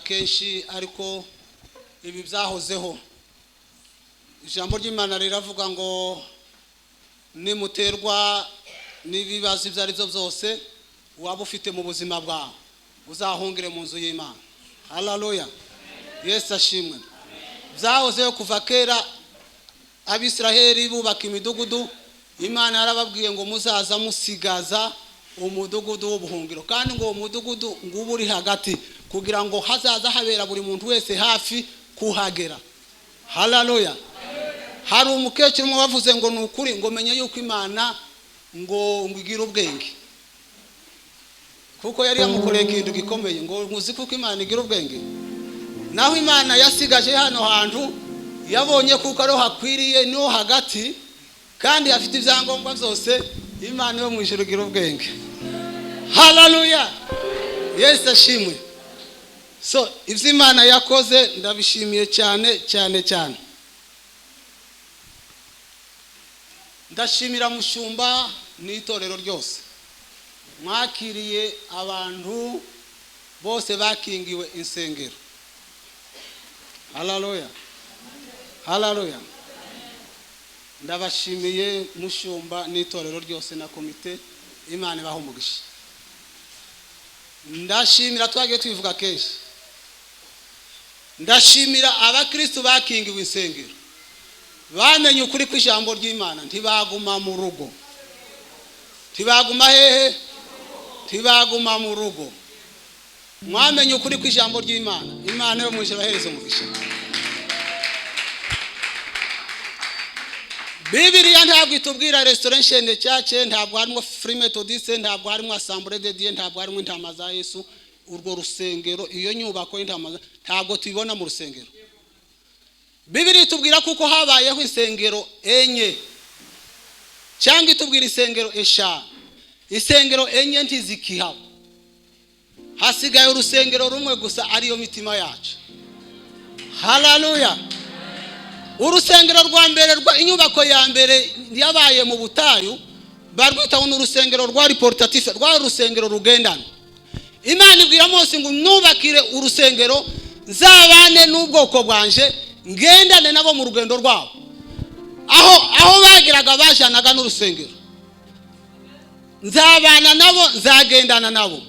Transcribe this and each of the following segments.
kenshi ariko ibi byahozeho. Ijambo ry'Imana riravuga ngo nimuterwa n'ibibazo ibyo ari byo byose waba ufite mu buzima bwawe uzahungire mu nzu y'Imana. Haleluya. Yesu ashimwe. Byahozeho kuva kera Abisiraheli bubaka imidugudu, Imana yarababwiye ngo muzaza musigaza umudugudu w'ubuhungiro, kandi ngo umudugudu ngubu uri hagati kugira ngo hazaza habera buri muntu wese hafi kuhagera. Haleluya. Hari umukecuru mu bavuze ngo nukuri ngo menye yuko Imana ngo ngigira ubwenge, kuko yari yamukoreye ikintu gikomeye, ngo muzi kuko Imana igira ubwenge. Naho Imana yasigaje hano hantu yabonye kuko ari hakwiriye no hagati kandi afite ibyangombwa byose, Imana yo mu ijuru igira ubwenge. Haleluya. Yesu ashimwe. So ibyo Imana yakoze ndabishimiye cyane cyane cyane. Ndashimira mushumba n'itorero ryose mwakiriye abantu bose bakingiwe insengero. Haleluya. Haleluya. Ndabashimiye mushumba n'itorero ryose na komite, Imana ibahe umugisha. Ndashimira twagiye twivuga kenshi, ndashimira abakristo bakingiwe insengero, bamenye ukuri kw'ijambo ry'Imana, ntibaguma mu rugo. Ntibaguma hehe? Ntibaguma mu rugo. Mwamenye ukuri kw'ijambo ry'Imana, Imana yo mu ijuru ibahereze umugisha. Bibiliya ntabwo itubwira restoration church, ntabwo harimo Free Methodist, ntabwo harimo Assemblée de Dieu, ntabwo harimo intama za Yesu. Urwo rusengero, iyo nyubako y'intama ntabwo tubibona mu rusengero. Bibiliya itubwira kuko habayeho insengero enye cyangwa itubwira insengero eshanu. Insengero enye ntizikihaba, hasigaye urusengero rumwe gusa, ariyo mitima yacu. Haleluya. Urusengero rwa mbere rwa inyubako ya mbere yabaye mu butayu barwitaho n'urusengero rwa reportatif, rwa urusengero rugendana. Imana ibwira Mose ngo nubakire urusengero nzabane n'ubwoko bwanje ngendane nabo mu rugendo rwabo. Aho bagiraga bajanaga n'urusengero, nzabana nabo nzagendana nabo.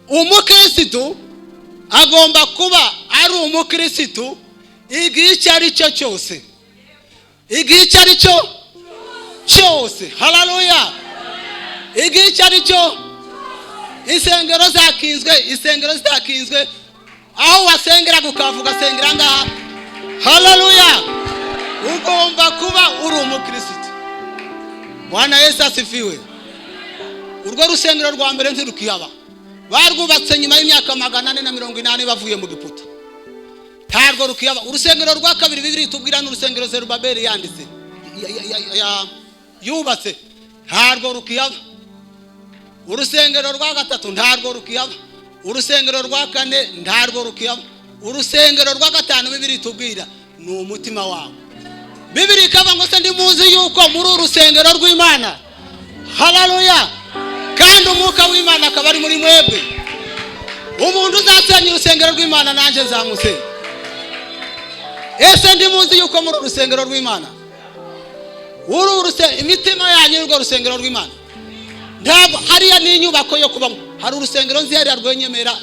Umukristo agomba kuba ari umukristo igihe icyo ari cyo cyose, igihe icyo ari cyo cyose. Haleluya. Igihe icyo ari cyo. Insengero zakinzwe, insengero zitakinzwe, aho wasengera gukavuga sengera ngaha. Haleluya. Ugomba kuba uri umukristo. Bwana Yesu asifiwe. Urwo rusengero rwa mbere ntirukihaba, barwubatse nyuma y'imyaka 480 bavuye mu Giputa. Ntabwo rukihaba. Urusengero rwa kabiri Bibiliya itubwira n'urusengero Zerubabeli yanditse yubatse, ntabwo rukihaba. Urusengero rwa gatatu ntabwo rukihaba. Urusengero rwa kane ntabwo rukihaba. Urusengero rwa gatanu Bibiliya itubwira ni umutima wawe. Bibiliya ikavuga ngo se ndi muzi yuko muri urusengero rw'Imana. Haleluya. Kandi umwuka w'Imana akaba ari muri mwebwe. Umuntu uzasenya urusengero rw'Imana nanjye nzamusenya. Ese ndi muzi yuko muri urusengero rw'Imana, imitima yanyu y'urwo rusengero rw'Imana. Ntabwo hariya ni inyubako yo kubamo. Hari urusengero nzi hariya rwenyemera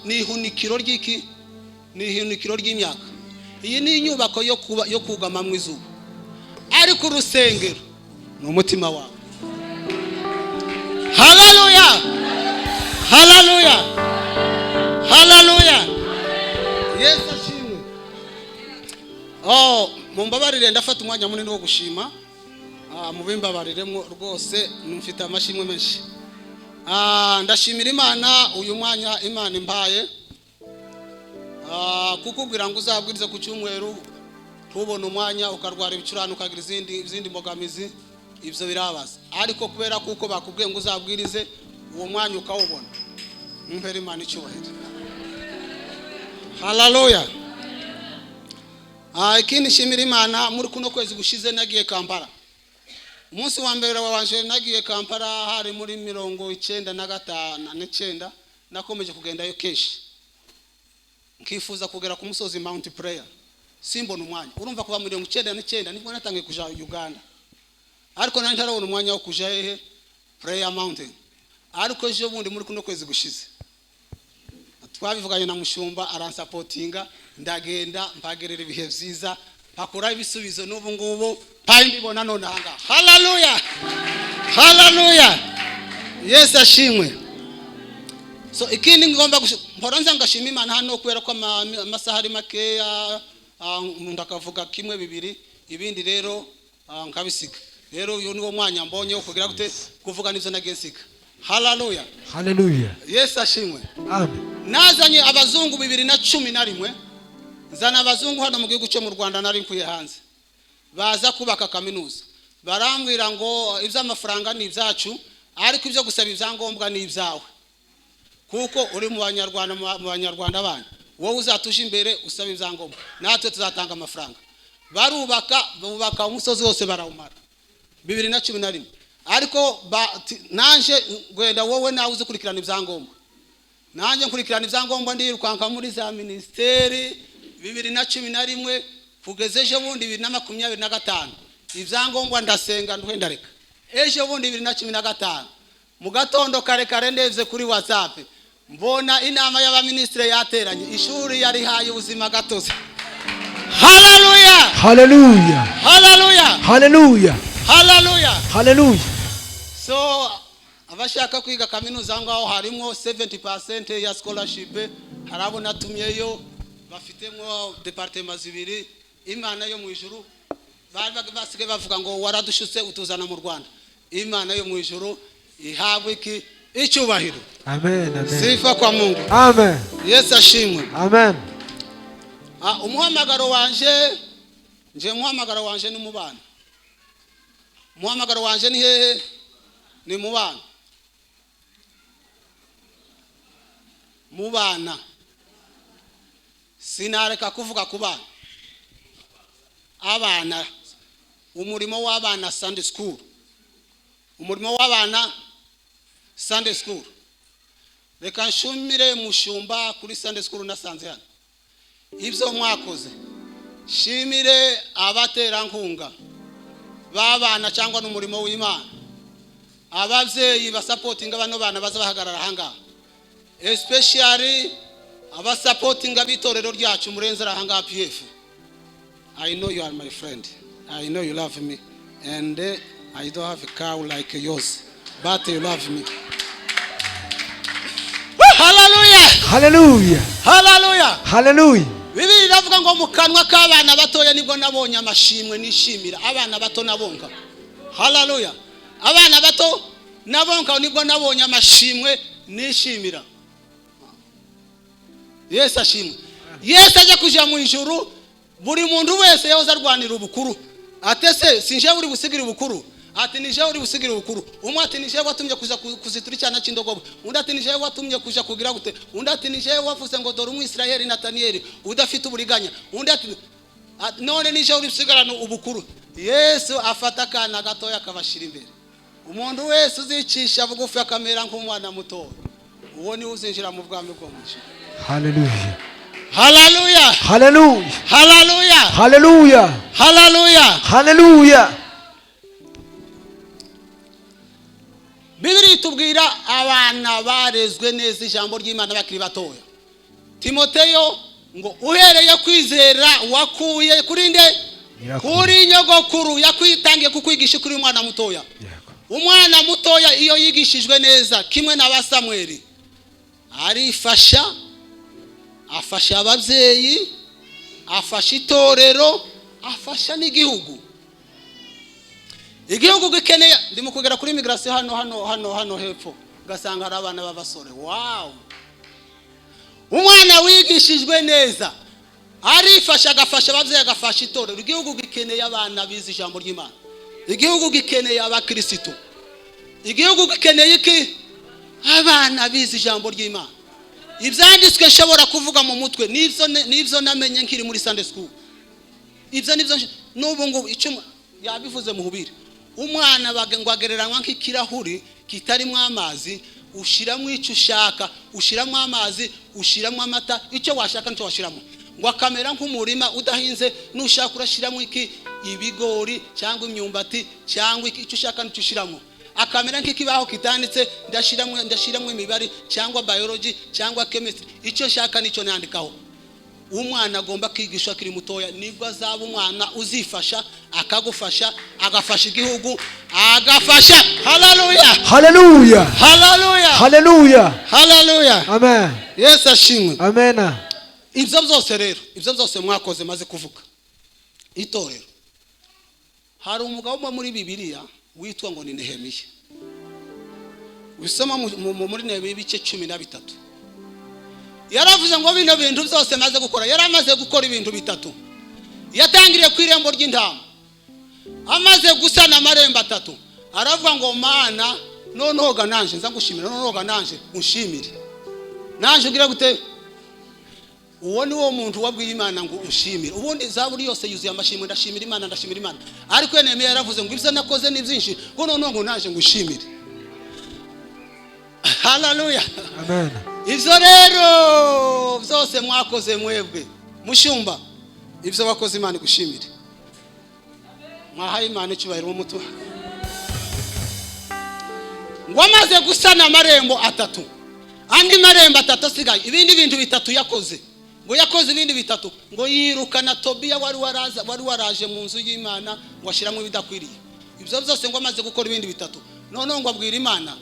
ni ihunikiro ry'iki? Ni ihunikiro ry'imyaka. Iyi ni inyubako yo kugama mu izuba, ariko urusengero ni umutima wawe. Haleluya. Haleluya. Haleluya. Yesu ashimwe. Mumbabarire ndafata umwanya munini wo gushima. Mubimbabariremo rwose, mfite amashimwe menshi. Ndashimira Imana uyu mwanya Imana impaye, kukubwira ngo uzabwirize ku cyumweru tubona umwanya ukarwara ibicurane ukagira izindi mbogamizi, ibyo birabaza. Ariko kubera kuko bakubwiye ngo uzabwirize uwo mwanya ukawubona, mpera Imana icyubahiro. Haleluya. Ikindi nshimira Imana, muri kuno kwezi gushize nagiye Kampala. Umunsi wa mbere wanje nagiye Kampala hari muri 1999, nakomeje kugendayo keshi. nkifuza kugera ku musozi Mount Prayer simbona umwanya. Urumva kuva 1999 nibwo natangiye kuja Uganda, ariko nanje ntarabona umwanya wo kuja Prayer Mountain. Ariko ejo bundi muri kuno kwezi gushize twabivuganye na mushumba aransapotinga, ndagenda mpagerera ibihe vyiza, pakura ibisubizo n'ubu ngubu pai mbibona none hanga. Hallelujah, hallelujah, Yesu ashimwe. So ikindi ngomba mporanza ngashima Imana hano kubera ko amasaha ari makeya, ndakavuga kimwe bibiri, ibindi rero nkabisiga. Rero uyu niwo mwanya mbonye wo kugira gute kuvuga nivyo nagensika. Hallelujah, hallelujah, Yesu ashimwe. amen. Nazanye abazungu 2011, nzana abazungu hano mu gihugu cyo mu Rwanda nari nkuye hanze, baza kubaka kaminuza. Barambwira ngo ivy'amafaranga ni ibyacu, ariko ibyo gusaba ibyangombwa ni ibyawe, kuko uri mu banyarwanda bana, wowe uzatuje imbere usaba ibyangombwa, natwe tuzatanga amafaranga. Bubaka umusozi wose barawumara 2011. Ariko nanje gwenda wowe nawe uzikurikirana ibyangombwa, nanje nkurikirana ibyangombwa ndirukanka muri za ministeri 2011 kugeze ejo bundi 2025. Ibyangombwa ndasenga ndareka. Ejo bundi 2015 mu gatondo kare ndevye kuri WhatsApp mbona inama y'abaministre yateranye, ishuri yari haye ubuzima gatoze. Hallelujah, hallelujah, hallelujah, hallelujah, hallelujah, hallelujah. So abashaka kwiga kaminuza ngaho harimo 70% ya scholarship, harabo natumyeyo bafitemo departments 2. Imana yo mu ijuru basige bavuga ngo waradushutse utuzana mu Rwanda. Imana yo mu ijuru ihabwe iki icyubahiro. Amen, amen. Sifa kwa Mungu. Amen. Yesu ashimwe. Amen. Umuhamagaro wanje umuhamagaro wanje ni mubana. Umuhamagaro wanje ni hehe? Ni mubana. Mubana. Sinareka kuvuga ku bana. Abana, umurimo w'abana Sunday school. Umurimo w'abana Sunday school. Reka nshumire mushumba kuri Sunday school nasanze hano. Ibyo mwakoze. Shimire abatera nkunga babana cyangwa n'umurimo w'Imana. Abavyeyi basupportinga bano bana bazabahagarara hanga. Especially abasupportinga bitorero ryacu murenzera hanga PF. I know you are my friend. I know you love me. And I don't have a cow like yours. But you love me. Hallelujah. Hallelujah. Hallelujah. Hallelujah. Bibiri iravuga ngo mu kanwa k'abana batoya nibwo nabonye amashimwe nishimira. Abana bato nabonka. Hallelujah. Abana bato nabonka nibwo nabonye amashimwe nishimira. Yesu ashimwe. Yesu aje kuja mu ijuru, buri muntu wese yoza arwanira ubukuru. Atese sinje uri busigira ubukuru. Ati nije uri busigira ubukuru. Umwe ati nije watumye kuza kuzitura cyana cy'indogobe. Undi ati nije watumye kuja kugira gute. Undi ati nije wavuze ngo dore umwisirayeli Nataniyeli udafite uburiganya. Undi ati none nije uri busigarana ubukuru. Yesu afata kana gatoya akabashira imbere. Umuntu wese uzicisha bugufi akamera nk'umwana muto, uwo ni uzinjira mu bwami bwo mu ijuru. Hallelujah. Hallelujah. Hallelujah. Hallelujah. Hallelujah. Hallelujah. Hallelujah. Bibiri tubwira abana barezwe neza ijambo ry'Imana bakiri batoya. Timoteyo ngo uhereye kwizera wakuye kuri nde? Kuri nyogokuru yakwitangiye kukwigisha kuri umwana mutoya. Umwana mutoya iyo yigishijwe neza kimwe na ba Samueli arifasha, afasha ababyeyi, afasha itorero, afasha n'igihugu. Igihugu gikeneye ndimo kugera kuri immigration hano hepfo gasanga hari abana b'abasore. Wow. Umwana wigishijwe neza arifasha, agafasha ababyeyi, agafasha itorero. Igihugu gikeneye abana bize ijambo ry'Imana. Igihugu gikeneye abakristo. Igihugu gikeneye iki? Abana bize ijambo ry'Imana. Ibyanditswe nshobora kuvuga mu mutwe nibyo namenye nkiri muri Sunday school. Ibyo nibyo n'ubu ngo icyo yabivuze mu hubiri. Umwana ngo agereranywa nk'ikirahuri kitarimo amazi ushiramo icyo ushaka, ushiramo amazi, ushiramo amata, icyo washaka nicyo washiramo. Ngo akamera nk'umurima udahinze, nushaka urashiramo iki, ibigori cyangwa imyumbati cyangwa icyo ushaka nicyo ushiramo. Akamera nk'ikibaho kitanditse, ndashiramo imibare cyangwa biology cyangwa chemistry, icyo shaka nicyo nandikaho. Umwana agomba kwigishwa kiri mutoya, nibwo azaba umwana uzifasha, akagufasha, agafasha igihugu, agafasha. Haleluya, haleluya, haleluya, haleluya, haleluya. amen, Yesu ashimwe. amen. Ibyo byose rero, ibyo byose mwakoze maze kuvuga itorero. Hari umugabo muri Bibiliya witwa ngo ni Nehemiya. Wisoma muri Nehemiya ibice 13. Yaravuze ngo bino bintu byose maze gukora, yaramaze gukora ibintu bitatu. Yatangiriye ku irembo ry'intama, amaze gusana amarembo 3, aravuga ngo Mana nonoga nanje nza gushimira, nonoga nanje unshimire, nanje ugira gute. Uwo ni wo muntu wabwiye Imana ngo ushimire. Ubundi Zaburi yose yuzuye amashimwe, ndashimira Imana, ndashimira Imana. Ariko Nehemiya yaravuze ngo ibyo nakoze ni byinshi, ngo nonoga nanje ngushimire. Haleluya, amen. Ibyo rero byose mwakoze mwebwe mushumba, ibyo wakoze Imana gushimire. Mwahaye Imana icyubahiro mu mutima. Ngo amaze gusana amarembo 3, andi marembo 3 asigaye, ibindi bintu 3 yakoze. Ngo yakoze ibindi 3, ngo yirukana Tobiya wari waraje mu nzu y'Imana, ngo ashiramo ibidakwiriye. Ibyo byose ngo amaze gukora ibindi 3, none ngo abwira Imana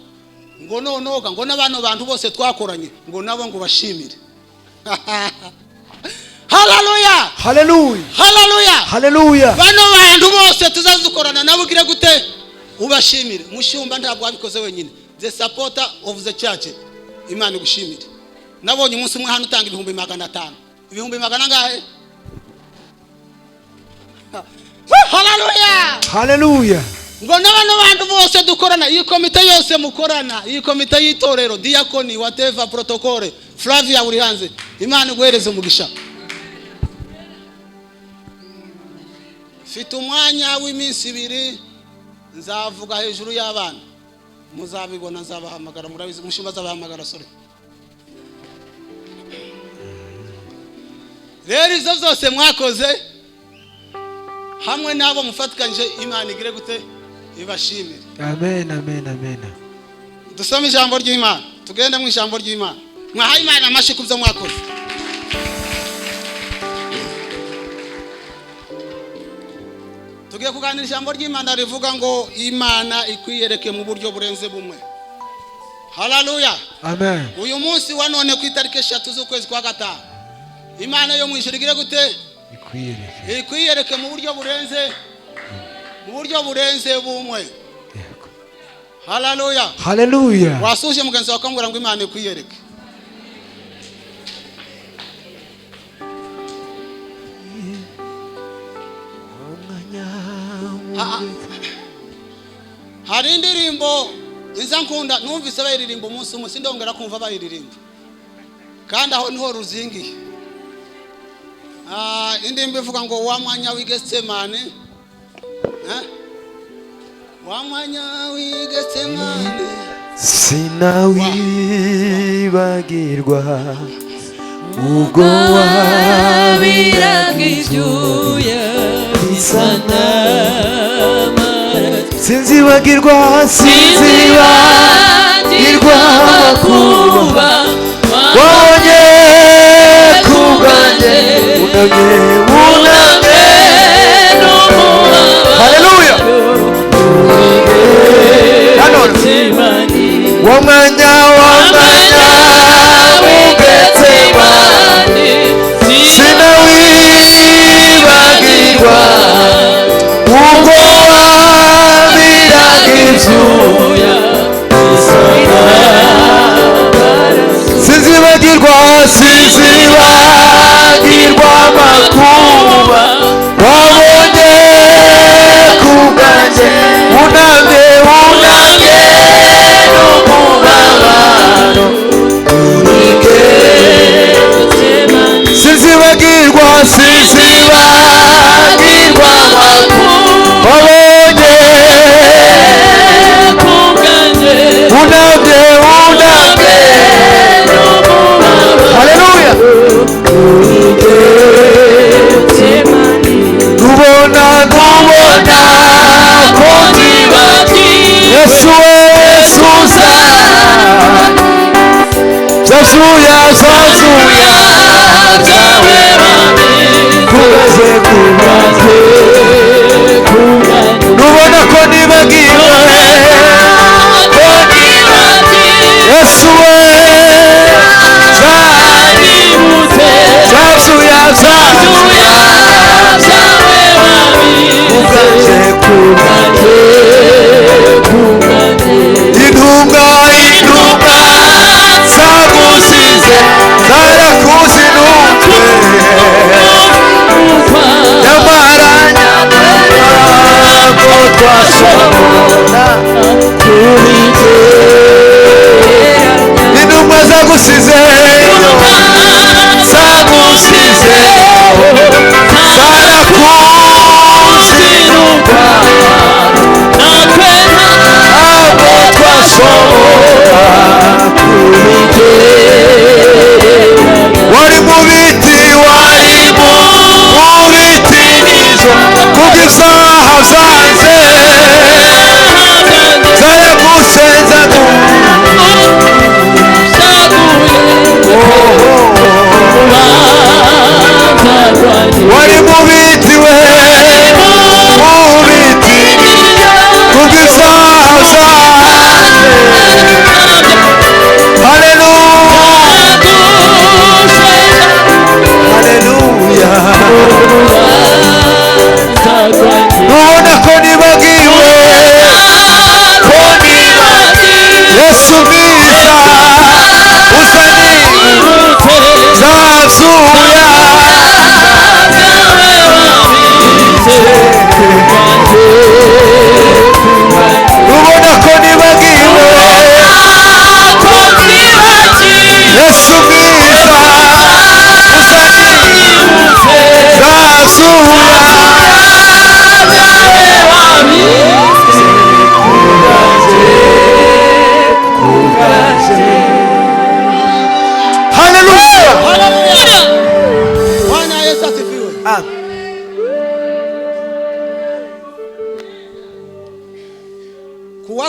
ngo nonoga, ngo n'abano bantu bose twakoranye, ngo nabo ngo bashimire. Haleluya, haleluya, haleluya, haleluya. Bano bantu bose tuzazukorana nabo ugire gute, ubashimire. Mushumba ntabwo wabikoze wenyine, the supporter of the church. Imana gushimire. Nabonye umunsi umwe hano utanga 500. 500 ngahe? Haleluya, haleluya. Ngo n'abano bantu bose dukorana, iyi komite yose mukorana, iyi komite y'itorero, diakoni, whatever, protocole, Flavia uri hanze, Imana guhereze umugisha. Fite umwanya w'iminsi 2 nzavuga hejuru y'abana, muzabibona, nzabahamagara, murabizi mushumba zabahamagara. Sorry rero izo zose mwakoze hamwe nabo mufatikanje, Imana igire gute, ibashimire. Amen, amen, amen. Dusome ijambo ry'Imana, tugende mu ijambo ry'Imana. Mwahaye Imana amashi kubyo mwakoze. Tugiye kuganira ijambo ry'Imana rivuga ngo Imana ikwiyereke mu buryo burenze bumwe. Haleluya, amen. Uyu munsi wa none ku itariki 3 z'ukwezi kwa 5, Imana yo mu ijuru igire gute, ikwiyereke mu buryo burenze bumwe. Haleluya, haleluya. Wasuje mugenzi wakambura ngo Imana ikwiyereke. Hari indirimbo iza nkunda, numvise bayiririmba umunsi umwe, sindongera kumva bayiririmba, kandi aho niho ruzingiye. Indirimbo ivuga ngo wa mwanya w'igetsemane, wa mwanya w'igetsemane sinawibagirwa ubwo wabiraga ibyuya bisa n'amaraso, sinzibagirwa amakuba wabonye ku bwanjye, wunamye n'umubabaro. Haleluya, wa mwanya w'Getsemane sinawibagirwa ubwo wabiraga ibyuya, sinzibagirwa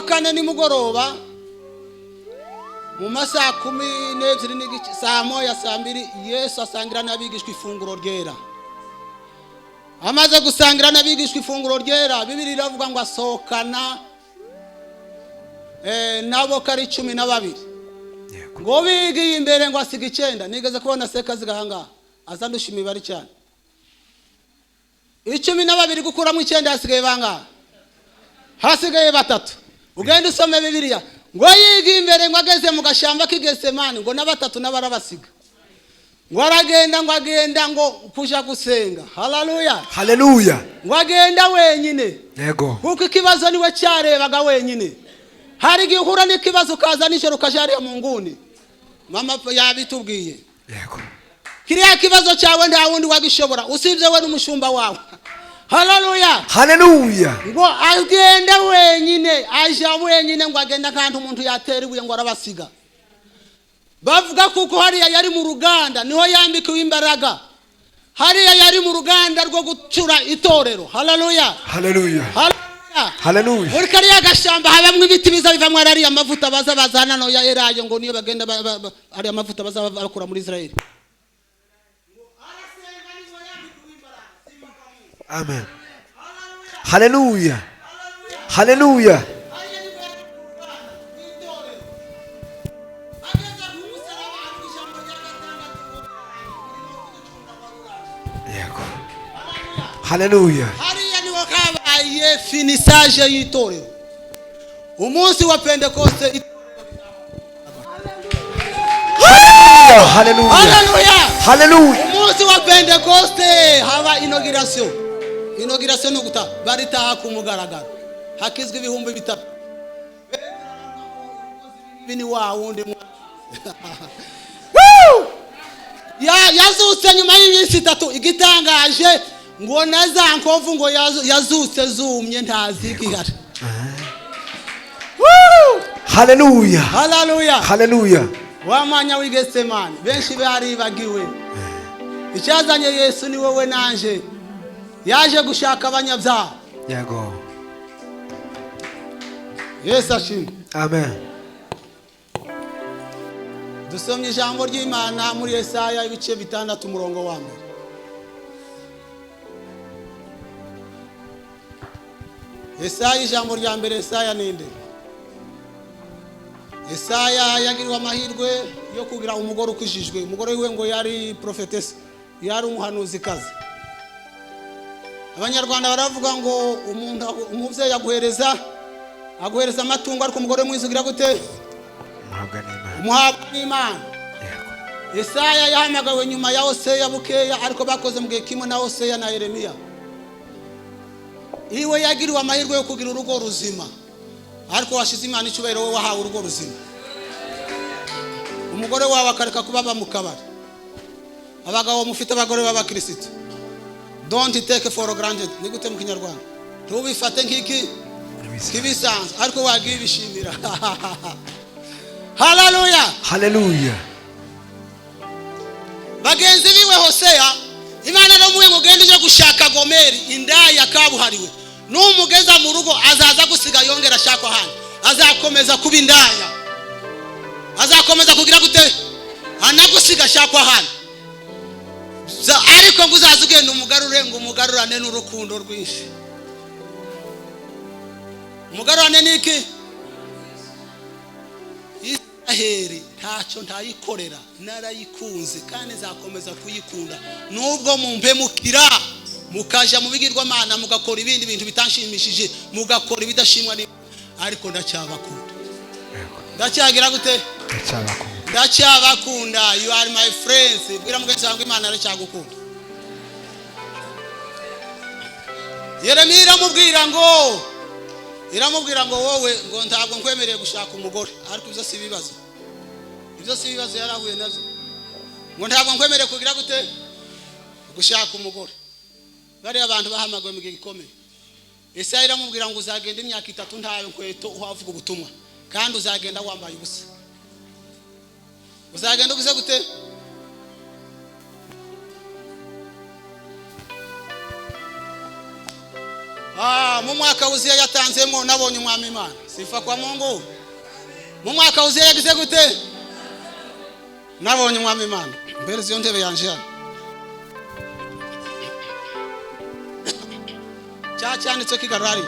kuwa kane nimugoroba mu masaha 12 n'igice saa moya saa mbiri Yesu asangira n'abigishwa ifunguro ryera. Amaze gusangira n'abigishwa ifunguro ryera, Bibiliya iravuga ngo asohokana nabo kari 12 ngo bigiye imbere ngo asiga 9. Nigeze kubona seka zigahanga azandusha imibare cyane. 12 gukura mu 9 hasigaye banga, hasigaye 3. Ugenda usome Bibiliya ngo yigiye imbere ngo ageze mu gashamba k'Igetsemani ngo na 3 n'abarabasiga ngo aragenda ngo agenda ngo kuja gusenga. Haleluya, haleluya. ngo agenda wenyine, Yego. kuko ikibazo niwe cyarebaga wenyine. Hari igihe uhura n'ikibazo ukaza nijoro ukajariya mu nguni. Mama yabitubwiye. Yego. Kiriya kibazo cyawe nta wundi wagishobora usibye we n'umushumba wawe. Haleluya, haleluya. ngo agenda wenyine, aja wenyine ngo agenda kandi umuntu yateribuye ngo arabasiga. Bavuga kuko hariya yari mu ruganda niho yambikiwe imbaraga. Hariya yari mu ruganda rwo gucura itorero. Haleluya, haleluya, haleluya, haleluya. muri kariya gashamba habamwe ibiti biza bivamwe ari amavuta baza bazana no ya Elayo ngo niyo bagenda ari amavuta baza bakura muri Israeli. Amen. Haleluya, haleluya. Yego. Haleluya. Hariya niho kabaye finissage y'itorero. Umunsi wa Pentecoste. Haleluya, haleluya, Haleluya, haleluya. umunsi wa Pentecoste haba inauguration. Inauguration no guta baritaha ku mugaragaro. Hakizwe ibihumbi 3. Bini wa wundi yazutse nyuma y'iminsi 3. Igitangaje ngo naza nkovu ngo yazutse zumye ntazigihara. Haleluya, Haleluya, haleluya. wamanya w'Igetsemani benshi bari bagiwe. Icyazanye Yesu ni wowe nanje, yaje gushaka abanyabyaha. Yego. Yesu ashimwe. Amen. Dusomye ijambo ry'Imana muri Yesaya ibice 6 umurongo wa 1. Yesaya ijambo rya mbere. Yesaya ninde? Yesaya yagiriwe amahirwe yo kugira umugore ukujijwe. Umugore we ngo yari prophetess, yari umuhanuzi kazi. Abanyarwanda baravuga ngo umuntu umuvyeyi aguhereza amatungo ariko umugore mwizugira gute? Umuhabwa n'Imana. Yesaya yahamagawe nyuma ya Hoseya bukeya ariko bakoze mu gihe kimwe na Hoseya na Yeremiya. Iwe yagiriwe amahirwe yo kugira urugo ruzima ariko washize Imana icyubahiro we wahawe urugo ruzima. Umugore wawe akareka kubaba mu kabari. Abagabo mufite abagore b'abakristo, don't take for granted. Nigute mu Kinyarwanda tubifate nk'iki kibisanzwe ariko wagiye bishimira. Haleluya, haleluya. Bagenzi biwe Hoseya Imana aramuye ngo gende uje gushaka Gomeri indaya kabuhariwe. Numugeza mu rugo azaza gusiga yongera ashaka hano. Azakomeza kuba indaya. Azakomeza kugira gute? Anagusiga ashaka hano. Ariko ngo uzaza ugenda umugarure ngo umugarurane n'urukundo rwinshi. Umugarurane niki? Israheli ntacyo ntayikorera, narayikunze kandi zakomeza kuyikunda nubwo mumpemukira mukaja mu bigirwamana mugakora ibindi bintu bitanshimishije, mugakora ibidashimwa ariko ndacyabakunda. Ndacyagira gute? Ndacyabakunda. You are my friends. Bwira mugenzi wangu Imana aracyagukunda. Yeremiya iramubwira ngo wowe ngo ntabwo nkwemereye gushaka umugore ariko ibyo si ibibazo. Ibyo si ibibazo yarahuye navyo. Ngo ntabwo nkwemereye kugira gute? Gushaka umugore. Bari abantu bahamagawe mu gihe gikomeye. Yesaya iramubwira ngo uzagenda imyaka 3 ntawe nkweto uhavuga ubutumwa kandi uzagenda wambaye ubusa. Uzagenda ugize gute? Mu mwaka Uziya yatanzemo nabonye umwami Imana. Sifa kwa Mungu. Mu mwaka Uziya yagize gute? Nabonye umwami Imana. Mbere ziyo ntebe yanje hano. Cyanditse kigarari.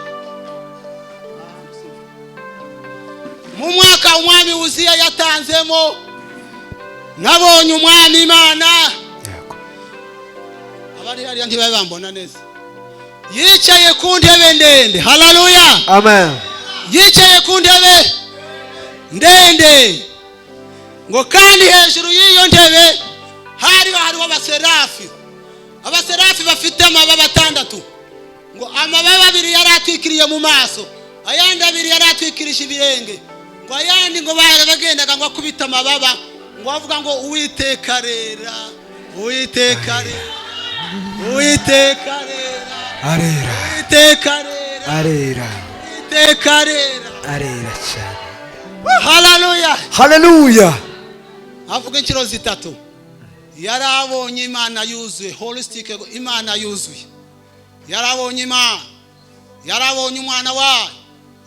Mu mwaka umwami Uziya yatanzemo nabonye umwami Imana. Abari hariya ntibabambona neza. Yicaye ku ntebe ndende. Haleluya. Amen. Yicaye ku ntebe ndende. Ngo kandi hejuru y'iyo ntebe hariho abaserafi. Abaserafi bafite amababa 6. Ngo amababa 2 yaratwikiriye mu maso, ayandi 2 yaratwikirije ibirenge. Ngo ayandi ngo bagendaga ngo akubita amababa, ngo avuga ngo Uwiteka rera, Uwiteka rera, Uwiteka rera, Arera. Uwiteka rera, Arera. Uwiteka rera, Arera cyane. Haleluya. Haleluya. Avuga inshuro 3. Yarabonye Imana yuzuye, holistic Imana yuzuye. Yarabonye Imana, yarabonye umwana wayo,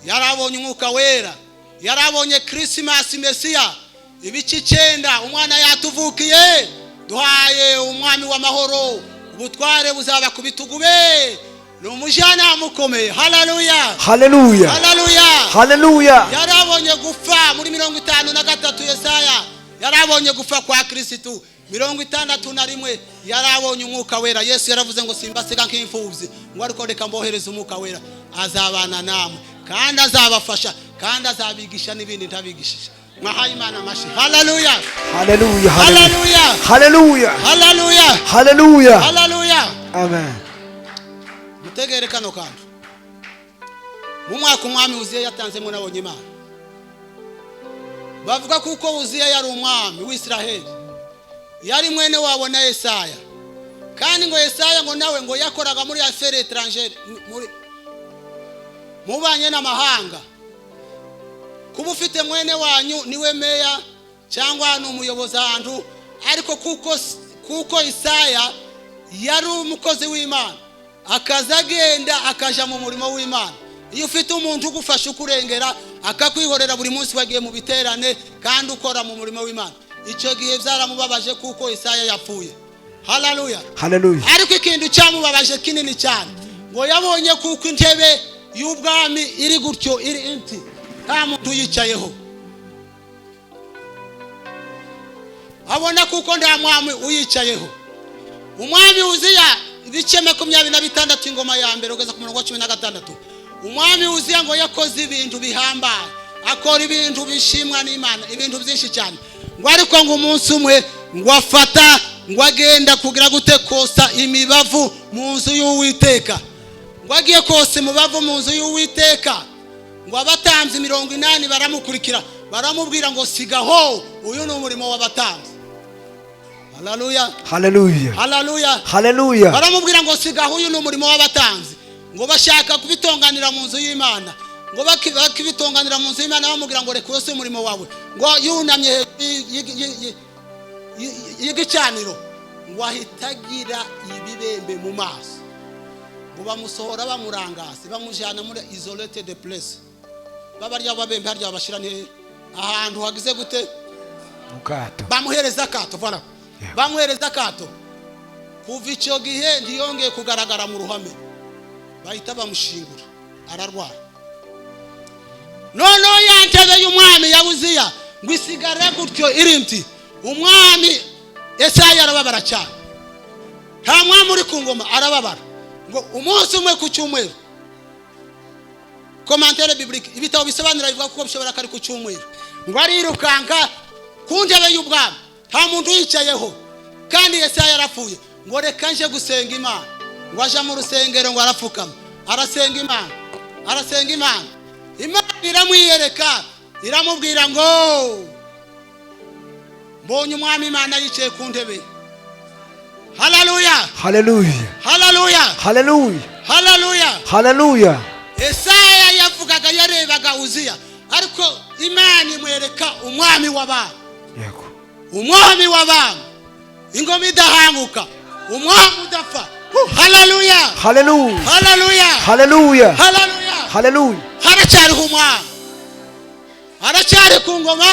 yarabonye umwuka wera, yarabonye Christmas Messiah. Ibici 9 umwana yatuvukiye, duhaye umwami w'amahoro, ubutware buzaba ku bitugu be, n'umujana mukomeye. Haleluya. Haleluya. Haleluya. Haleluya. Yarabonye gufa muri 53 Yesaya, yarabonye gufa kwa Kristo. 61 yarabonye umwuka wera. Yesu yaravuze ngo simbasiga nk'imfubyi, ngo ariko reka mbohereze umwuka wera, azabana namwe kandi azabafasha kandi azabigisha n'ibindi ntabigishije. Mwahaye Imana amashi. Haleluya. Haleluya. Haleluya. Haleluya. Haleluya. Haleluya. Haleluya. Amen. Mutegere kano kantu. Mu mwaka umwami Uziya yatanzemo nabonye Imana. Bavuga kuko Uziya yari umwami w'Isiraheli, yari mwene wabo na Yesaya. Kandi ngo Yesaya ngo nawe ngo yakoraga muri affaires étrangères, muri mubanye n'amahanga. Kuba ufite mwene wanyu niwe meya cyangwa n'umuyobozi ahantu, ariko kuko Yesaya yari umukozi w'Imana, akazagenda akaja mu murimo w'Imana. Iyo ufite umuntu ugufasha ukurengera, akakwihorera buri munsi wagiye mu biterane kandi ukora mu murimo w'Imana, icyo gihe byaramubabaje kuko Yesaya yapfuye. Haleluya. Haleluya. Ariko ikintu cyamubabaje kinini cyane, ngo yabonye kuko intebe y'ubwami iri gutyo, iri inti, nta muntu yicayeho. Abona kuko nta mwami uyicayeho. Umwami Uziya ibice 26 ingoma ya mbere ugeza ku murongo wa 16. Umwami Uziya ngo yakoze ibintu bihambaye, akora ibintu bishimwa n'Imana, ibintu byinshi cyane. Ngo ariko ngo umunsi umwe ngo afata ngo agenda kugira gute kosa imibavu mu nzu y'Uwiteka. Ngo agiye kosa imibavu mu nzu y'Uwiteka, ngo abatanzi 80 baramukurikira, baramubwira ngo sigaho, uyu ni umurimo w'abatanzi. Haleluya. Haleluya. Haleluya. Haleluya. Baramubwira ngo sigaho, uyu ni umurimo w'abatanzi. Ngo bashaka kubitonganira mu nzu y'Imana, ngo bakibitonganira mu nzu y'Imana, bamubwira ngo reka yose umurimo wawe. Ngo yunamye y'igicaniro, ngo ahitagira ibibembe mu maso. Ngo bamusohora bamurangase, bamujana muri isolated place. Babarya babembe harya bashira ni ahantu hagize gute mukato. Bamuhereza akato, voilà. Bamuhereza akato. Kuva icyo gihe ndiyongeye kugaragara mu ruhame, bahita bamushingura, ararwara. None yantebe y'umwami ya Uziya ngo isigara gutyo irinti. Umwami Yesaya arababara cyane, nta mwami uri ku ngoma, arababara. Ngo umunsi umwe ku cyumweru, commentaire biblique ibitabo bisobanura bivuga ko bishobora kari ku cyumweru, ngo arirukanka ku ntebe y'ubwami, nta muntu yicayeho, kandi Yesaya yarapfuye. Ngo reka nje gusenga Imana. Ngo aje mu rusengero, ngo arapfukama, arasenga Imana, arasenga Imana. Imana iramwiyereka, iramubwira ngo mbonye umwami Imana yicaye ku ntebe. Haleluya. Haleluya. Haleluya. Haleluya. Haleluya. Haleluya. Yesaya yavugaga yarebaga Uziya, ariko Imana imwereka umwami w'abami. Yego. Umwami w'abami, ingoma idahanguka, umwami udapfa, haleluya Hallelujah. haleluya Hallelujah. haleluya Hallelujah. haracyariho umwami haracyari ku ngoma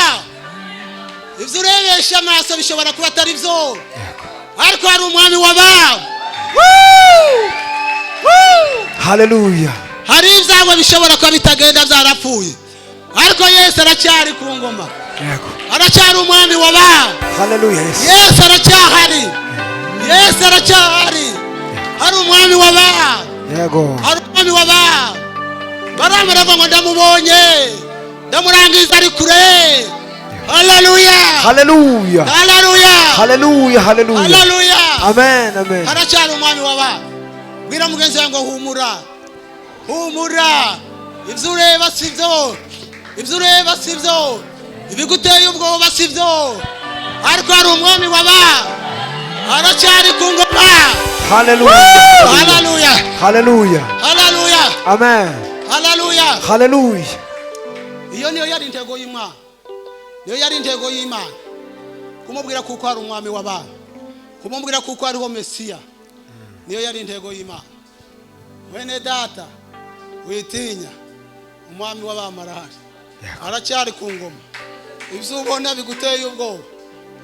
ibyo urebesha amaso bishobora kuba atari byo ariko hari umwami w'abami Hallelujah. hari ibyago bishobora kuba bitagenda byarapfuye ariko Yesu aracyari ku ngoma aracyari umwami w'abami Hallelujah. Yesu aracyahari Yesu aracyahari hari umwami w'abami Yego. hari umwami w'abami baramara ngo ndamubonye ndamurangiza ari kure haleluya Hallelujah. haleluya Hallelujah. Hallelujah. haleluya Amen. Amen. haracyari umwami w'abami bwira mugenzi wawe ngo humura humura ibyo ureba si byo ibyo ureba si byo ibiguteye ubwoba si byo ariko hari umwami w'abami haracyari ku ngoma Hallelujah. haleluya Hallelujah. haleluya Amen. haleluya Hallelujah. iyo niyo yari intego y'Imana niyo yari intego y'Imana kumubwira kuko hari umwami w'abami kumubwira kuko hariho Mesiya niyo yari intego y'Imana wene data witinya umwami w'abami arahari aracyari ku ngoma ibyo ubona biguteye ubwoba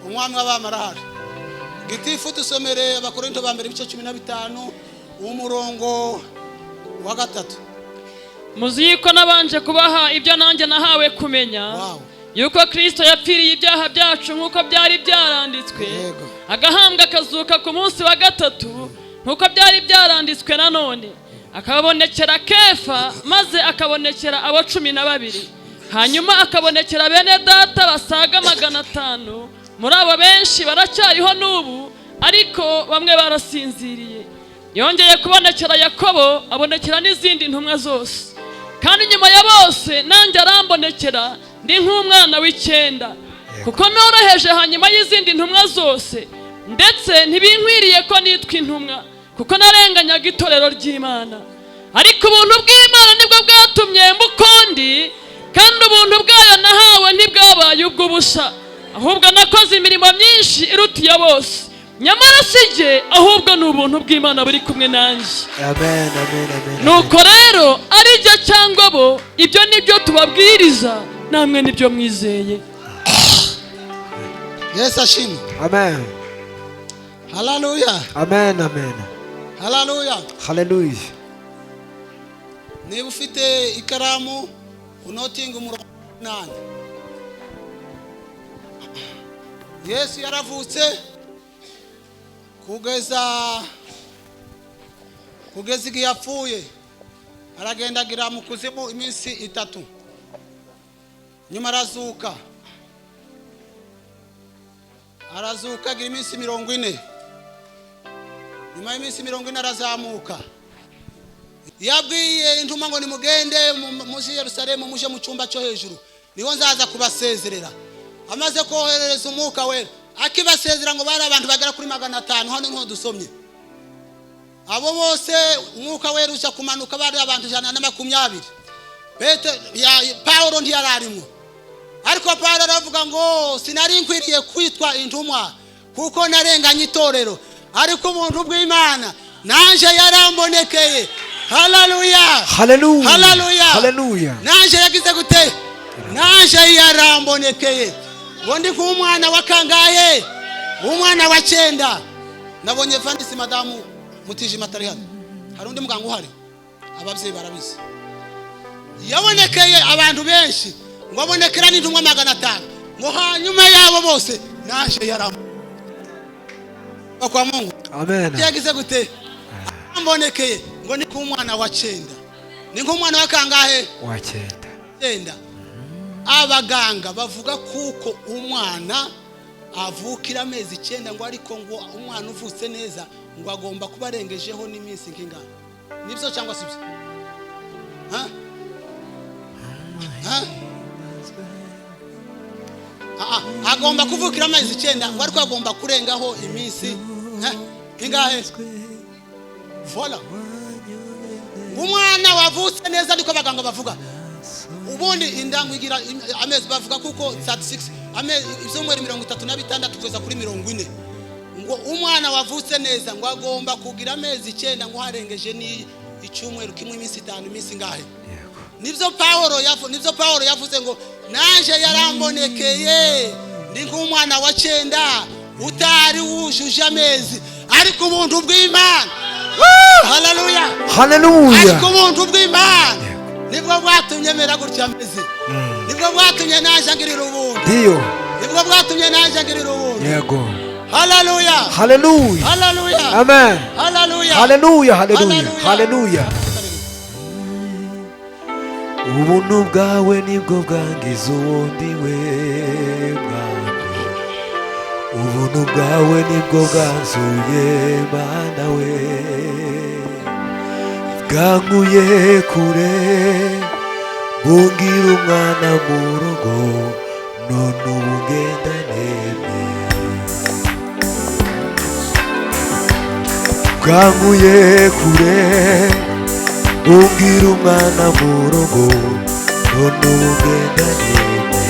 umwami w'abami arahari gitifu dusomere Abakorinto ba mbere ibice 15 umurongo wa 3 muzi yuko nabanje kubaha ibyo nanjye nahawe kumenya yuko Kristo yapfiriye ibyaha byacu nk'uko byari byaranditswe agahambwa akazuka ku munsi wa gatatu nk'uko byari byaranditswe nanone akabonekera Kefa maze akabonekera abo 12 hanyuma akabonekera bene data basaga 500 muri abo benshi baracyariho n'ubu ariko bamwe barasinziriye yongeye kubonekera Yakobo abonekera n'izindi ntumwa zose kandi nyuma ya bose nanjye arambonekera ndi nk'umwana w'icyenda kuko noroheje hanyuma y'izindi ntumwa zose ndetse ntibinkwiriye ko nitwa intumwa kuko narenganyaga itorero ry'Imana ariko ubuntu bw'Imana nibwo bwatumye mbukondi kandi ubuntu bwayo nahawe ntibwabaye ubw'ubusa ahubwo nakoze imirimo myinshi irutiye bose nyamara sije ahubwo ni ubuntu bw'Imana buri kumwe nanjye. Amen. Amen. Amen. Nuko rero ari jye cyangwa bo ibyo nibyo tubabwiriza namwe nibyo mwizeye. Yesu ashimwe. Amen. Hallelujah. Amen. Amen. Hallelujah. Hallelujah. Niba ufite ikaramu unotinga umurongo 8. Yesu yaravutse kugeza igihe yapfuye aragendagira mu kuzimu iminsi 3 nyuma arazuka agira iminsi 40 nyuma y'iminsi 40 arazamuka yabwiye intuma ngo nimugende mu Yerusalemu muje mu cyumba cyo hejuru niho nzaza kubasezerera amaze kohereza umwuka wera akibasezera ngo bari abantu bagera kuri 500 hano nto dusomye abo bose umwuka wera uza kumanuka bari abantu 120 Paulo ntiyararimo ariko Paulo aravuga ngo sinari nkwiriye kwitwa intumwa kuko narenganye itorero ariko ubuntu bw'Imana nanje yarambonekeye. Hallelujah. Hallelujah. Hallelujah. Hallelujah. Nanje yagize gute nanje yarambonekeye ngo ndi kumwana wa kangaye umwana wa 9 nabonye Vandisi madamu Mutijima atari hano hari undi muganga uhari ababyeyi barabizi yabonekeye abantu benshi ngo abonekera n'intumwa 500 ngo hanyuma yabo bose naje yarambonekeye kwa Mungu. Amen. Yagize gute ambonekeye ngo ni kumwana wa 9 ni nk'umwana wa kangahe wa 9 abaganga bavuga kuko umwana avukira amezi 9 ngo ariko ngo umwana uvutse neza ngo agomba kuba arengejeho n'iminsi nk'ingana nibyo cyangwa sibyo agomba kuvukira amezi 9 ngo ariko agomba kurengaho iminsi ingahe vola umwana wavutse neza ariko abaganga bavuga ubundi indangu igira amezi bavuga kuko 36 ibyumweru 36 kugeza kuri 40 ngo umwana wavutse neza ngo agomba kugira amezi 9 ngo harengeje ni icyumweru kimwe iminsi 5 iminsi ngahe. Nibyo Paulo yavuze ngo nanje yarambonekeye ndi nk'umwana wa 9 utari wujuje amezi ariko ubuntu bw'Imana. Haleluya. Haleluya. Ariko ubuntu bw'Imana nibwo bwatumye mera gutya amezi. Nibwo bwatumye naje ngirira ubuntu. Ndio. Nibwo bwatumye naje ngirira ubuntu. Yego. Haleluya. Haleluya. Haleluya. Amen. Haleluya. Haleluya. Haleluya. Haleluya. Ubuntu bwawe nibwo bwangiza uwundi we Mwami. Ubuntu bwawe nibwo bwanzuye Mana we. Bwankuye kure bungira umwana mu rugo none ubu ngenda neme. Bwankuye kure bungira umwana mu rugo none ubu ngenda neme.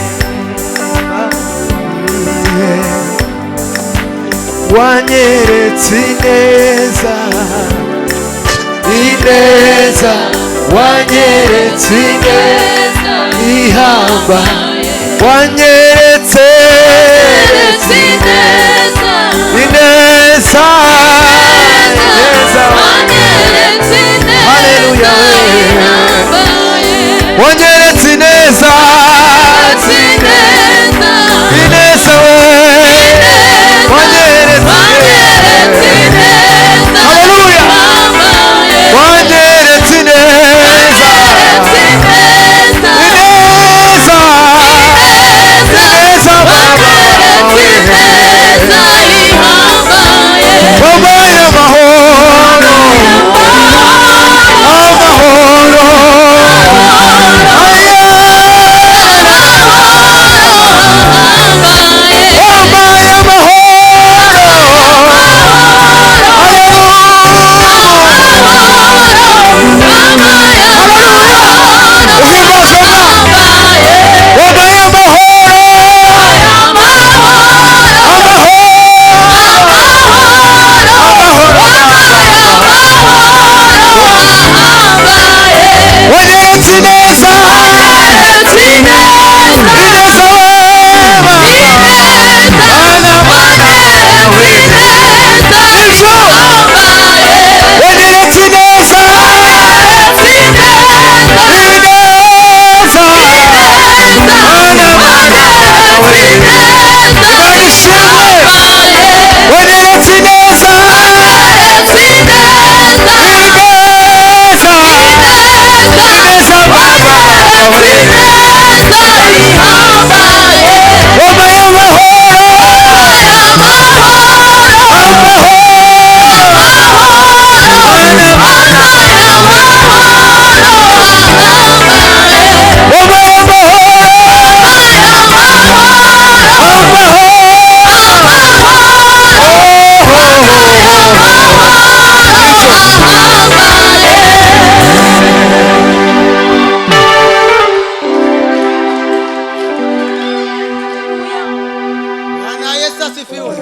Wanyeretse ineza ineza wanyeretse ineza ihamba wanyeretse ineza ineza wanyeretse ineza haleluya wanyeretse ineza ineza wanyeretse haleluya wanyeretse ineza ineza wabaye amahoro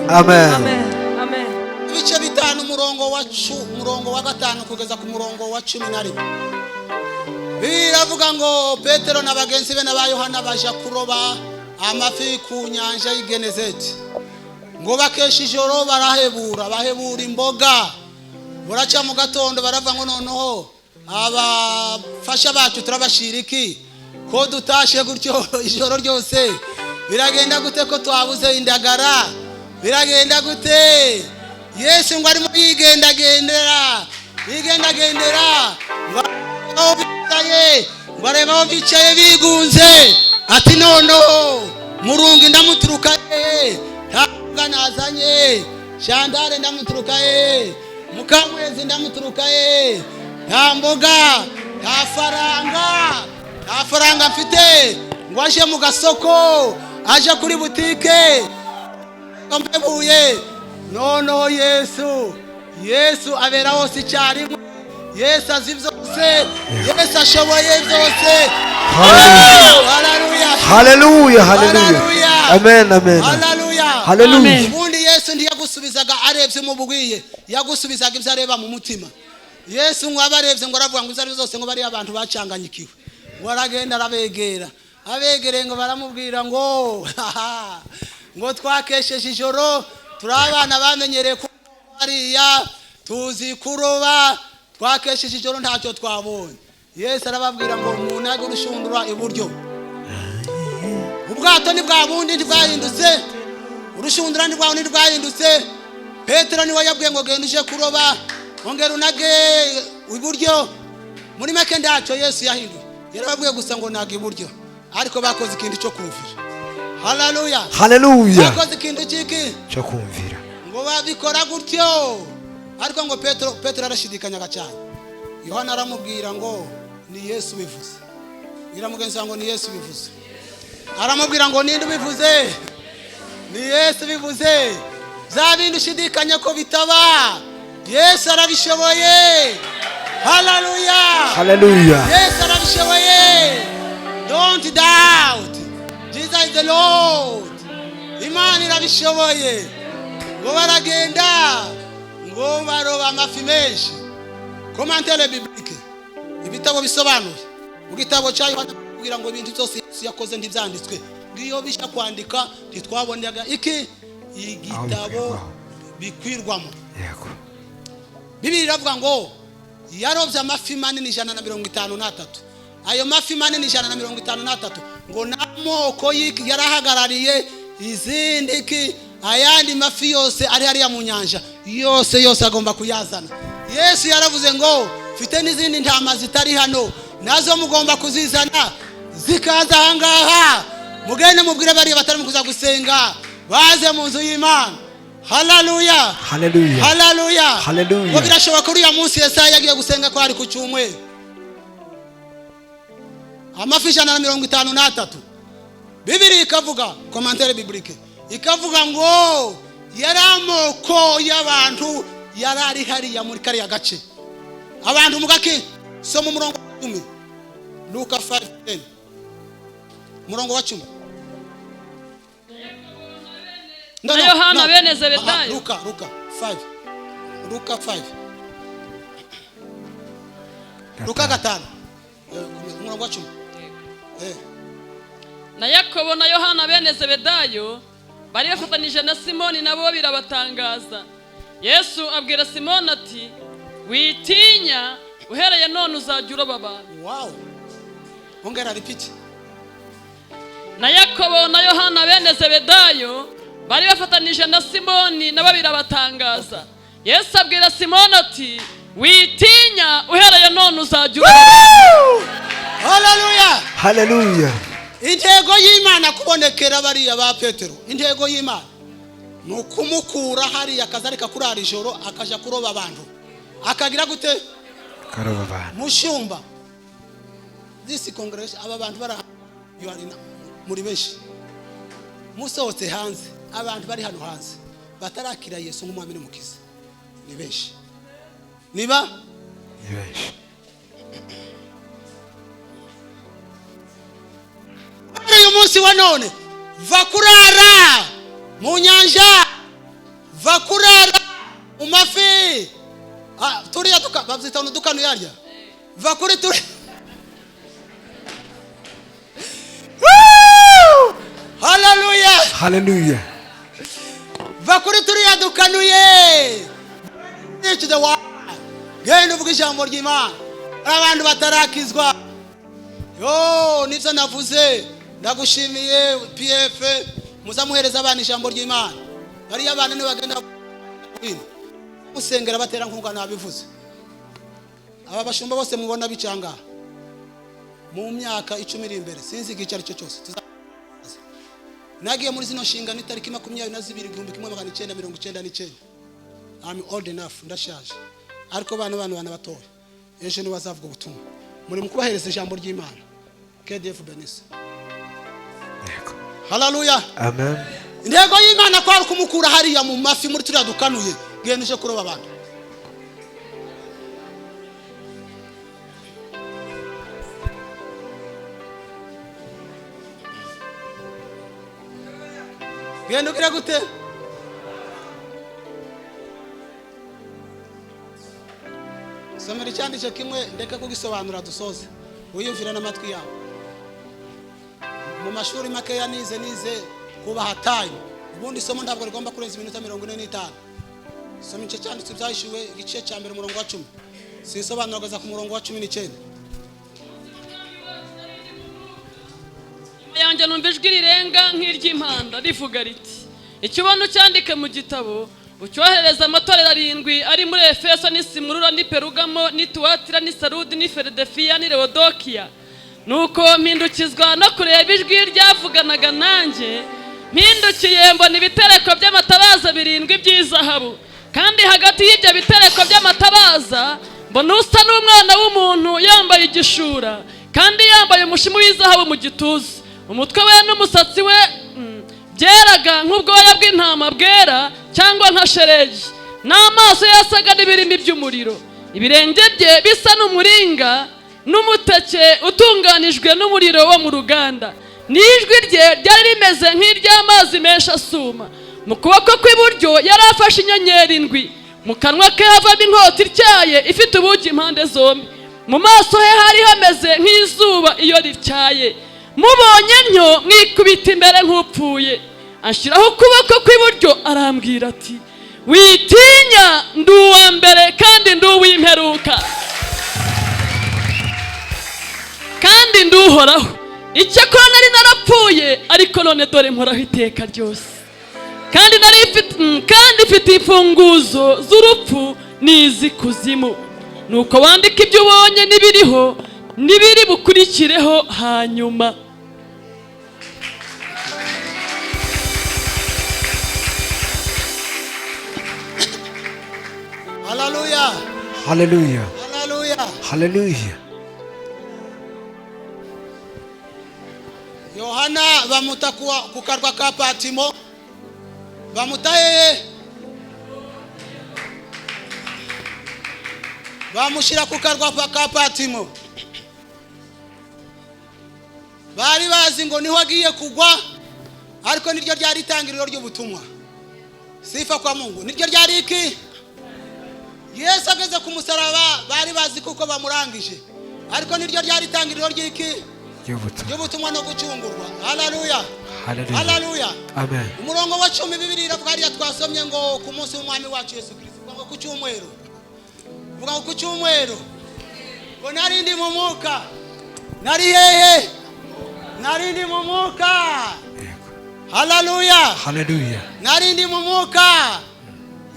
Amen. Amen. Ibice 5 umurongo wa 5 kugeza ku murongo wa 11. Biravuga ngo Petero na bagenzi be n'aba Yohana baje kuroba amafi ku nyanja y'Igenezeti. Ngo bakesha ijoro bahebura imboga. Buraca mu gatondo barava ngo noneho abafasha bacu turabashiriki ko dutashe gutyo ijoro ryose. Biragenda gute ko twabuze indagara? Biragenda gute? Yesu ngo arimo yigendagendera bareba bicaye bigunze ati noneho murungi ndamuturuka ntabwo nazanye Shandare ndamuturuka Mukamwezi ndamuturuka nta mboga nta faranga mfite ngo aje mu gasoko aje kuri butike kambebuye noneho Yesu abera hose icyarimwe. Yesu azi byose, Yesu ashoboye byose. Haleluya. Haleluya. Haleluya. Amen. Amen. Haleluya. Haleluya. Ubundi Yesu ndiyagusubizaga ari arebye umubwiye yagusubizaga ibyo areba mu mutima. Yesu ngo abarebye ngo aravuga ngo izari zose ngo bari abantu bacanganyikiwe. Waragenda arabegera. Abegereye ngo baramubwira ngo ngo twakesheje ijoro turabana bamenyereye ko hariya tuzi kuroba twakesheje ijoro ntacyo twabonye. Yesu arababwira ngo umuntu ajye urushundura iburyo. Ubwato ni bwa bundi ntibwahindutse, urushundura ni rwawe ntirwahindutse. Petero niwe yabwiye ngo genda uje kuroba ongera unage iburyo. Muri make ntacyo Yesu yahinduye, yarababwiye gusa ngo naga iburyo, ariko bakoze ikindi cyo kumvira. Haleluya, haleluya, bakoze ikindi cyiki cyo kumvira ngo babikora gutyo. Ariko ngo Petero arashidikanyaga cyane. Yohana aramubwira ngo ni Yesu bivuze. Iramugenza ngo ni Yesu bivuze. Aramubwira ngo ninde bivuze? Ni Yesu bivuze. Zabindi ushidikanya ko bitaba. Yesu arabishoboye. Haleluya, haleluya, Yesu arabishoboye. Don't doubt. Jesus is the Lord. Imana irabishoboye. Ngo baragenda ngo baroba amafi menshi. Commentaire biblique. Ibitabo bisobanuye. Mu gitabo cya Yohana kugira ngo ibintu byose Yesu yakoze ntibyanditswe. Ngiyo bisha kwandika ntitwabonyaga iki igitabo bikwirwamo. yego. Bibiliya iravuga ngo yarobye amafi manini 153. Ayo mafi manini 153 ngo namoko yiki yarahagarariye izindi ki ayandi mafi yose ari hariya mu nyanja yose agomba kuyazana. Yesu yaravuze ngo mfite n'izindi ntama zitari hano nazo mugomba kuzizana zikaza ahangaha. Mugende mubwire bari batari kuza gusenga baze mu nzu y'Imana. Haleluya, Haleluya, haleluya, haleluya. ngo birashoboka kuri uyu munsi Yesaya yagiye gusenga ko ari ku cyumweru. Amafi 153. Bibiliya ikavuga commentaire biblique ikavuga ngo yaramoko y'abantu yarari hariya muri kariya gace. Abantu mugaki soma umurongo wa 10 Luka 5:10 murongo wa 10. Na Yohana bene Zebedayo. Luka 5. Luka 5 murongo wa 10. Na Yakobo na Yohana bene Zebedayo bari bafatanije na Simoni nabo birabatangaza. Yesu abwira Simoni ati witinya uhereye none uzajya uroba abantu. Wow, ongera repeat. Na Yakobo na Yohana bene Zebedayo bari bafatanije na Simoni nabo birabatangaza. Yesu abwira Simoni ati witinya uhereye none uzajya uroba abantu. Haleluya, haleluya. intego y'Imana kubonekera bariya ba Petero. Intego y'Imana nukumukura hari akazarika kurara ijoro akaja kuroba abantu. Akagira gute? Karoba abantu. Mushumba. This congregation aba bantu bara muri benshi. Musohotse hanze abantu bari hano hanze batarakira Yesu nk'umwami n'umukiza. Ni benshi. Niba? Ni benshi. Uyu munsi wa none va kurara mu nyanja, va kurara mu mafi. Turiya babyita udukanu yarya. Va kuri turi. Haleluya, haleluya. Va kuri turiya dukanuye. Teach the word. Genda uvuga ijambo ry'Imana. Abantu batarakizwa. Yo, nivyo navuze. Ndagushimiye PF muzamuhereza abana ijambo ry'Imana. Bari abana ni bagenda musengera batera nkunga nabivuze. Aba bashumba bose mubona bicanga mu myaka 10 iri imbere sinzi igicari cyo cyose. Nagiye muri zino nshinga ni tariki 22/1999. I'm old enough, ndashaje. Ariko bana batoya. Ejo ni bazavuga ubutumwa. Muri mukubahereza ijambo ry'Imana. KDF Benisa. Haleluya, amen. Intego y'Imana kwari kumukura hariya mu mafi muri turiya dukanuye genije kuroba abantu. Genda ugira gute? somera icyanditse kimwe ndeka kugisobanura dusoze uyumvira n'amatwi yawe. Mu mashuri makeya nize kubaha time, ubundi somo ntabwo rigomba kurenza iminota 45. Soma icyo cyanditse byashyuwe igice cya mbere umurongo wa 10, sinsobanuraga ku murongo wa 19. yanjye numva ijwi rirenga nk'iry'impanda rivuga riti, icyo ubona ucyandike mu gitabo ucyoherereza amatorero 7 ari muri Efeso n'i Simurura n'i Perugamo n'i Tuwatira n'i Sarudi n'i Filadelfiya n'i Laodikiya. Nuko mpindukizwa no kureba ijwi ryavuganaga nanjye, mpindukiye mbona ibitereko by'amatabaza 7 by'izahabu, kandi hagati y'ibyo bitereko by'amatabaza mbona usa n'umwana w'umuntu yambaye igishura, kandi yambaye umushimi w'izahabu mu gituza. Umutwe we n'umusatsi we byeraga nk'ubwoya bw'intama bwera cyangwa nka shelegi, n'amaso yasaga n'ibirimi by'umuriro. Ibirenge bye bisa n'umuringa n'umuteke utunganijwe n'umuriro wo mu ruganda. N'ijwi rye ryari rimeze nk'iry'amazi menshi asuma. Mu kuboko kw'iburyo yari afashe inyenyeri 7, mu kanwa ke havamo inkota ityaye ifite ubugi impande zombi. Mu maso he hari hameze nk'izuba iyo rityaye. Mubonye ntyo mwikubita imbere nk'upfuye. Anshyiraho ukuboko kw'iburyo arambwira ati, witinya, ndi uwa mbere kandi ndi uw'imperuka, kandi ndi uhoraho. Icyakora nari narapfuye, ariko none dore mporaho iteka ryose, kandi mfite imfunguzo z'urupfu n'iz'ikuzimu. Nuko wandika ibyo ubonye n'ibiriho n'ibiri bukurikireho hanyuma. Hallelujah. Hallelujah. Hallelujah. Hallelujah. Yohana bamuta ku karwa ka Patimo, bamutaye bamushira ku karwa ka Patimo. Bari bazi ngo niho agiye kugwa, ariko niryo ryari itangiriro ry'ubutumwa. Sifa kwa Mungu. Niryo ryari iki? Yesu ageze ku musaraba bari bazi kuko bamurangije, ariko niryo ryari itangiriro ry'iki? Y'ubutumwa no gucungurwa. Hallelujah. Hallelujah. Amen. Umurongo wa 10 Bibiliya iravuga ari twasomye ngo ku munsi w'umwami wacu Yesu Kristo, ngo ku cyumweru. Vuga ku cyumweru. Ngo narindi mu mwuka. Nari hehe? Narindi mu mwuka. Hallelujah. Hallelujah. Narindi mu mwuka.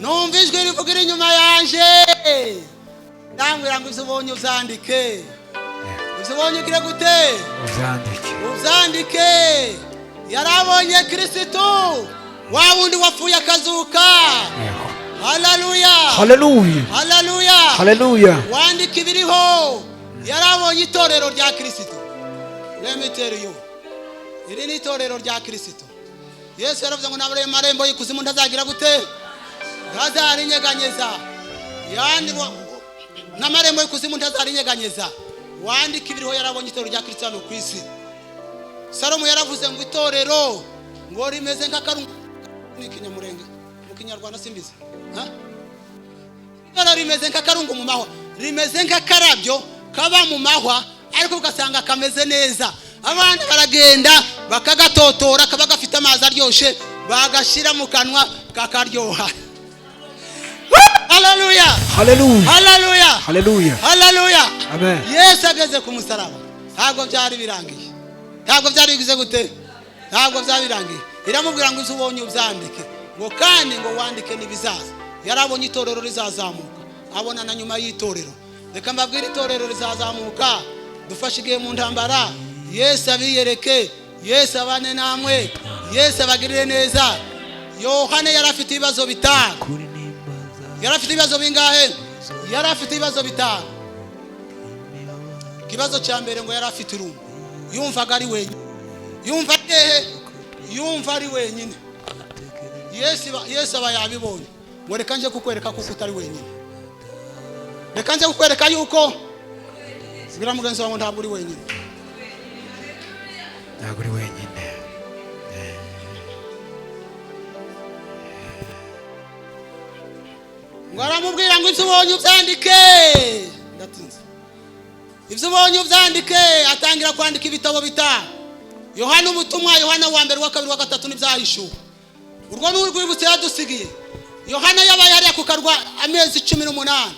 Numva ijwi rivugira inyuma yanje. Ndambwira ngo izubonye uzandike. Uzubonye ugire gute? Uzandike. Yarabonye Kristo, wa wundi wapfuye akazuka. Hallelujah. Hallelujah. Hallelujah. Hallelujah. Wandika ibiriho. Yarabonye itorero rya Kristo. Let me tell you. Iri ni itorero rya Kristo. Yesu yaravuze ngo nabare marembo y'ikuzimu ndazagira gute? Ntazarinyeganyeza. Yani n'amarembo y'ikuzimu ntazarinyeganyeza. Wandika ibiriho yarabonye itorero rya Kristo no kwisi. Salomo yaravuze ngo itorero ngo rimeze nk'akarungu n'ikinyamurenge mu Kinyarwanda simbizi. Itorero rimeze nk'akarungu mu mahwa, rimeze nk'akarabyo kaba mu mahwa, ariko ugasanga kameze neza. Abana baragenda bakagatotora kaba gafite amazi aryoshe, bagashira mu kanwa kakaryoha. Hallelujah. Hallelujah. Hallelujah. Hallelujah. Hallelujah. Amen. Yesu ageze ku musaraba, ntabwo byari birangiye. Ntabwo byari bigize gute? Ntabwo byabirangiye. Iramubwira ngo uzubonye uzandike, ngo kandi ngo wandike nibizaza. Yarabonye itorero rizazamuka, abona na nyuma y'itorero. Reka mbabwire itorero rizazamuka, dufashe igihe mu ntambara. Yesu abiyereke, Yesu abane namwe, Yesu abagirire neza. Yohana yarafite ibibazo bitanu. Yarafite ibibazo bingahe? Yarafite ibibazo bitanu. Ikibazo cya mbere ngo yarafite irungu, yumvaga ari wenyine. Yumva hehe? Yumva ari wenyine. Yesu aba yabibonye. Ngo reka nje kukwereka kuko utari wenyine. Reka nje kukwereka yuko bira mugenzi wawe ntabwo uri wenyine. Ntabwo uri wenyine. Ngo aramubwira ngo ibyo ubonye ubyandike. ndatinze. Ibyo ubonye ubyandike. Atangira kwandika ibitabo bitanu. Yohana umutumwa, Yohana wa mbere, wa kabiri, wa gatatu n'ibyahishuwe. Urwo n'urwibutso yadusigiye. Yohana yabaye hariya ku karwa amezi 18.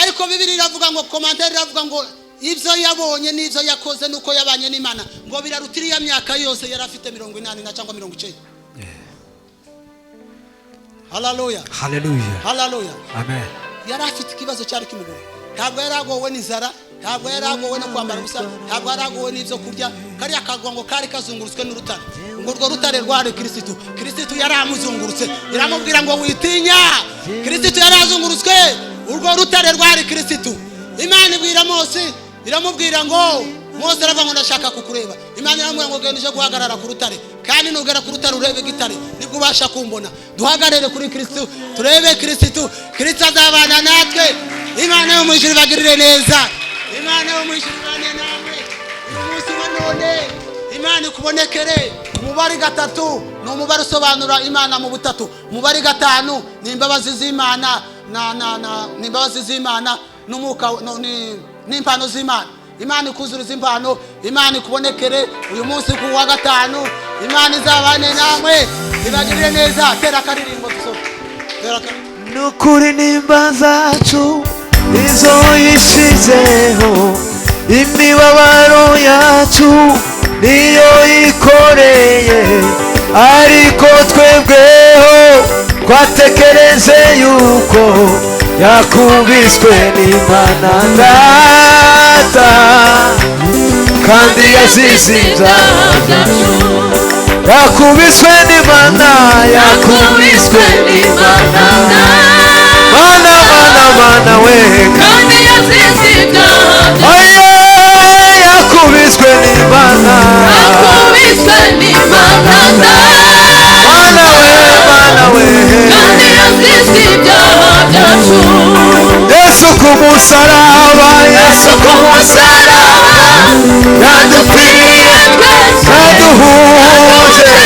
Ariko Bibiliya iravuga ngo, commentaire iravuga ngo ibyo yabonye n'ibyo yakoze nuko yabanye n'Imana ngo birarutira ya myaka yose yari afite 80 na cyangwa 90. Hallelujah. Hallelujah. Hallelujah. Amen. Yari afite ikibazo cyari kimugoye. Ntabwo yari agowe n'inzara, ntabwo yari agowe no kwambara ubusa, ntabwo yari agowe n'ibyo kurya. Kari akagwa ngo kari kazungurutswe n'urutare. Ngo urwo rutare rwari Kristo. Kristo yari amuzungurutse. Iramubwira ngo witinya. Kristo yari azungurutswe. Urwo rutare rwari Kristo. Imana ibwira Mose, iramubwira ngo Mose aravuga ngo ndashaka kukureba. Imana iramubwira ngo genda uje guhagarara ku rutare. Kandi nugera ku rutare urebe gitare nibwo ubasha kumbona. Duhagarare kuri Kristo, turebe Kristo. Kristo azabana natwe. Imana yo mwijuru bagirire neza. Imana yo mwijuru bane namwe. Umunsi wa none Imana ikubonekere. Umubare 3 ni umubare usobanura Imana mu butatu. Umubare 5 ni imbabazi z'Imana ni imbabazi z'Imana n'umuka n'impano z'Imana. Imana ikuzuriza impano. Imana ikubonekere uyu munsi ku wa 5. Imana izabane namwe ibagirire neza. Tera karirimbo dusobe. Tera nukuri nimba zacu izo yishizeho imibabaro yacu niyo ikoreye ariko twebweho twatekereze yuko yakubiswe n'Imana data kandi yazize ibyaha byacu. Yakubiswe n'Imana, yakubiswe n'Imana, mana we kandi yazize ibyaha byacu. Yakubiswe n'Imana, yakubiswe n'Imana, mana we kandi yazize ibyaha byacu. Yesu ku musaraba, Yesu ku musaraba yadupfiriye yaduhuje